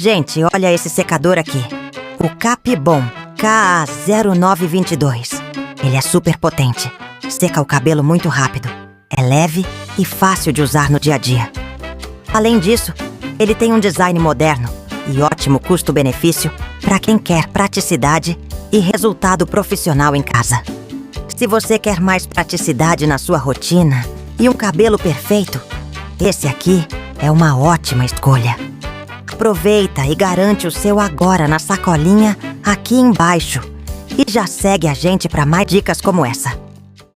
Gente, olha esse secador aqui. O Capibom KA0922. Ele é super potente. Seca o cabelo muito rápido. É leve e fácil de usar no dia a dia. Além disso, ele tem um design moderno e ótimo custo-benefício para quem quer praticidade e resultado profissional em casa. Se você quer mais praticidade na sua rotina e um cabelo perfeito, esse aqui é uma ótima escolha. Aproveita e garante o seu agora na sacolinha aqui embaixo. E já segue a gente para mais dicas como essa.